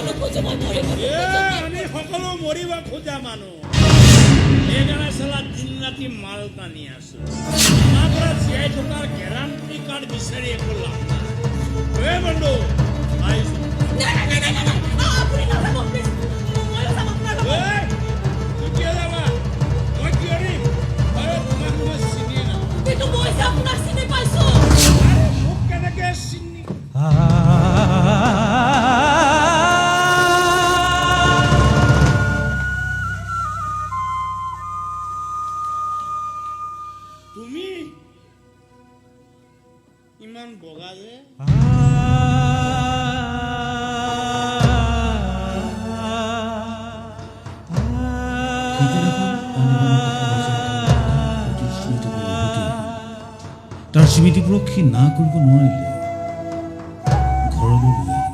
নোখোজো মই মৰিব আমি সকলো মৰিব খোজা মানুহ সেইকাৰণে চালা দিন ৰাতি মাল টানি আছো আমাৰ পৰা জীয়াই থকাৰ গেৰাণ্টি কাৰ্ড বিচাৰি একো লাভ নাই বন্ধু আহিছো আপুনি নাযাব প্লিজ ময়ো যাম আপোনাৰ লগত কিয় যাবা মই কি কৰিম তোমাক মই চিনিয়ে নাপাওঁ কিন্তু মই যে আপোনাক চিনি পাইছো মোক কেনেকে চিনি তুমি ইমান বগা যে তাৰ স্মৃতিবোৰক সি না কৰিব নোৱাৰিলে ঘৰলৈ লৈ